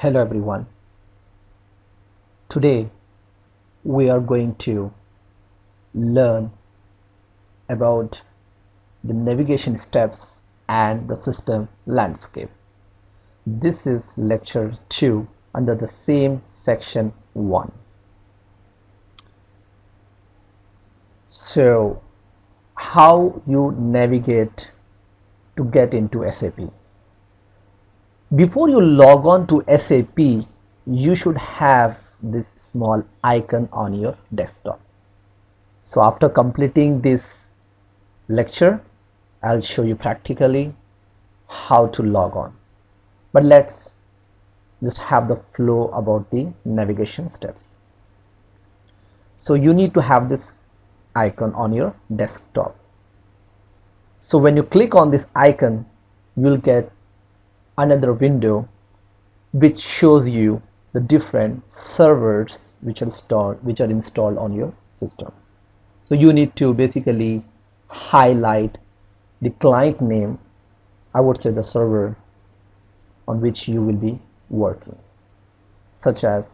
Hello everyone. Today we are going to learn about the navigation steps and the system landscape. This is lecture 2 under the same section 1. So, how you navigate to get into SAP. Before you log on to SAP, you should have this small icon on your desktop. So after completing this lecture, I'll show you practically how to log on. But let's just have the flow about the navigation steps. So you need to have this icon on your desktop. So when you click on this icon, you'll get another window which shows you the different servers which are installed on your system. So you need to basically highlight the client name, I would say the server on which you will be working, such as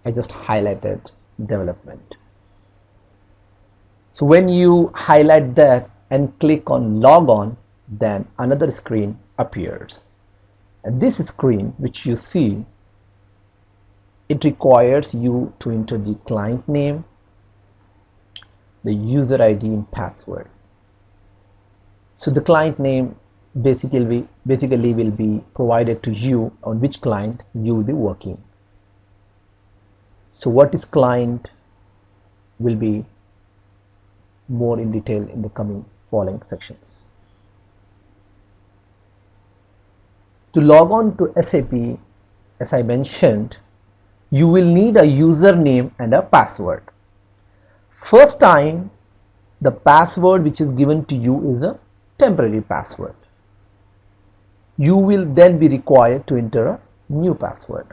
I just highlighted development. So when you highlight that and click on log on, then another screen appears. And this screen which you see, it requires you to enter the client name, the user ID and password. So the client name basically will be provided to you on which client you will be working. So what is client will be more in detail in the following sections. To log on to SAP, as I mentioned, you will need a username and a password. First time, the password which is given to you is a temporary password. You will then be required to enter a new password.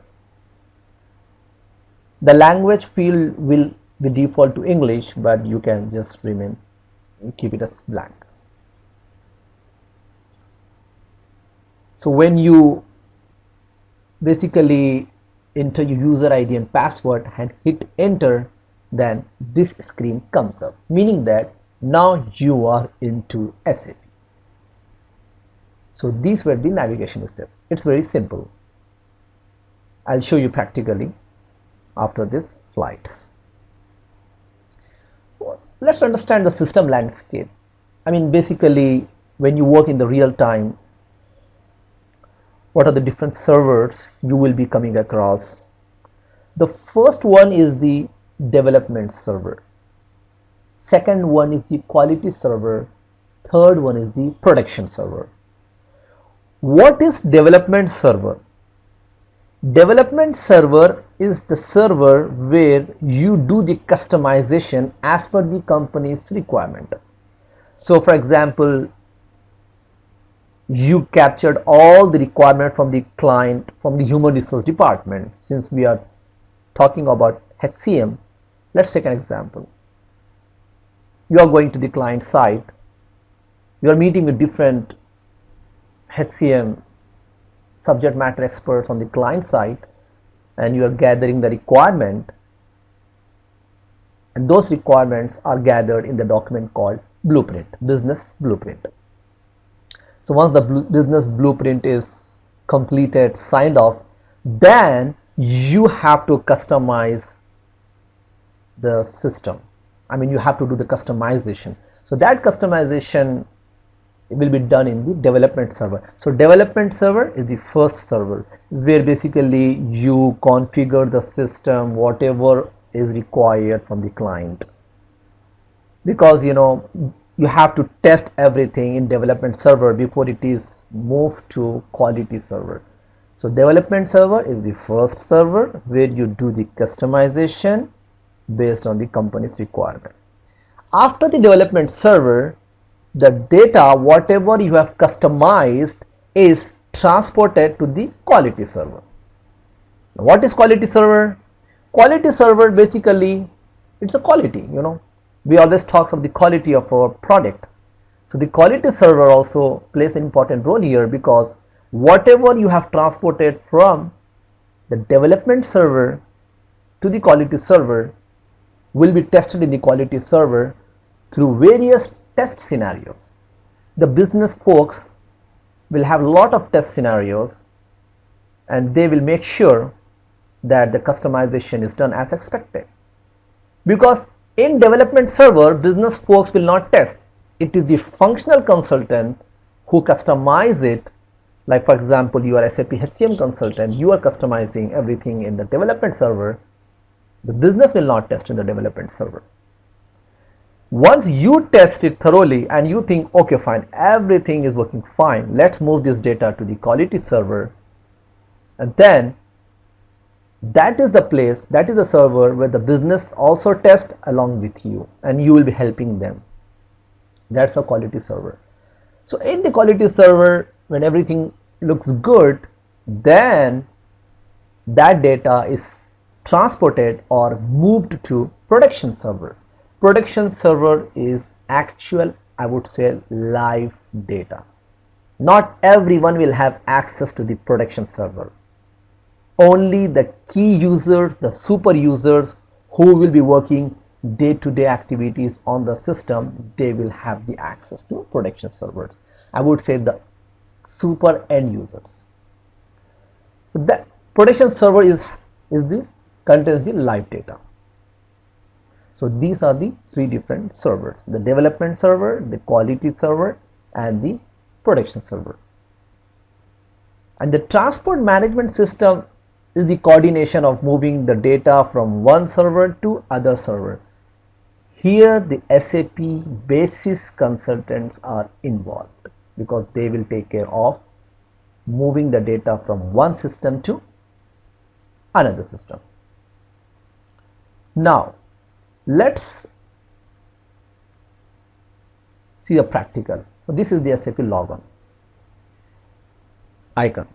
The language field will be default to English, but you can just keep it as blank. So when you basically enter your user ID and password and hit enter, then this screen comes up, meaning that now you are into SAP. So these were the navigation steps. It's very simple. I'll show you practically after this slides. Let's understand the system landscape. I mean, basically when you work in the real time, what are the different servers you will be coming across? The first one is the development server. Second one is the quality server. Third one is the production server. What is development server? Development server is the server where you do the customization as per the company's requirement. So for example, you captured all the requirement from the client, from the human resource department. Since we are talking about HCM, let's take an example. You are going to the client site, you are meeting with different HCM subject matter experts on the client side, and you are gathering the requirement, and those requirements are gathered in the document called blueprint, business blueprint. So once the business blueprint is completed, signed off, then you have to customize the system. I mean, you have to do the customization. So that customization will be done in the development server. So development server is the first server where basically you configure the system, whatever is required from the client. Because you have to test everything in development server before it is moved to quality server. So development server is the first server where you do the customization based on the company's requirement. After the development server, the data, whatever you have customized, is transported to the quality server. Now, what is quality server? Quality server basically, it's a quality, we always talk of the quality of our product. So the quality server also plays an important role here, because whatever you have transported from the development server to the quality server will be tested in the quality server through various test scenarios. The business folks will have a lot of test scenarios, and they will make sure that the customization is done as expected. Because in development server, business folks will not test. It is the functional consultant who customize it. Like for example, you are SAP HCM consultant, you are customizing everything in the development server. The business will not test in the development server. Once you test it thoroughly and you think, okay, fine, everything is working fine, let's move this data to the quality server, and then that is the place, that is the server where the business also tests along with you, and you will be helping them. That's a quality server. So in the quality server, when everything looks good, then that data is transported or moved to production server. Production server is actual, I would say, live data. Not everyone will have access to the production server. Only the key users, the super users who will be working day-to-day activities on the system, they will have the access to production servers. I would say the super end users. The production server contains the live data. So these are the three different servers: the development server, the quality server, and the production server. And the transport management system is the coordination of moving the data from one server to other server. Here the SAP basis consultants are involved because they will take care of moving the data from one system to another system. Now let's see a practical. So this is the SAP logon icon.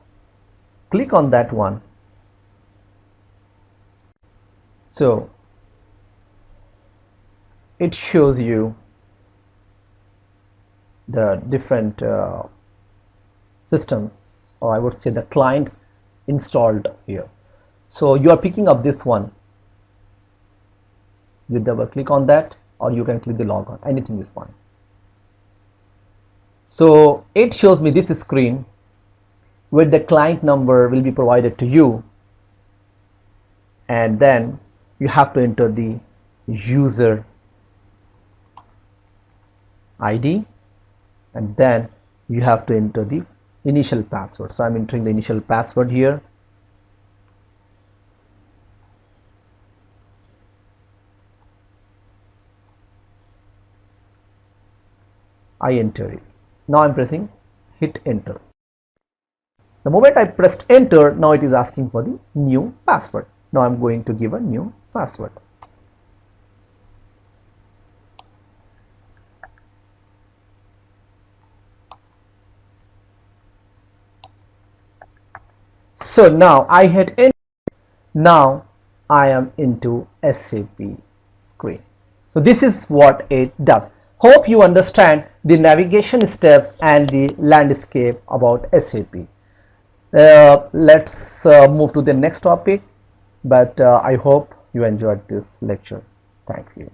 Click on that one. So it shows you the different systems, or I would say the clients installed here. So you are picking up this one. You double click on that, or you can click the logon, anything is fine. So it shows me this screen where the client number will be provided to you, and then you have to enter the user ID, and then you have to enter the initial password. So I'm entering the initial password here. I enter it. Now I'm pressing hit enter. The moment I pressed enter, now it is asking for the new password. Now I'm going to give a new password. So now I hit enter. Now I am into SAP screen. So this is what it does. Hope you understand the navigation steps and the landscape about SAP. Let's move to the next topic, but I hope you enjoyed this lecture. Thank you.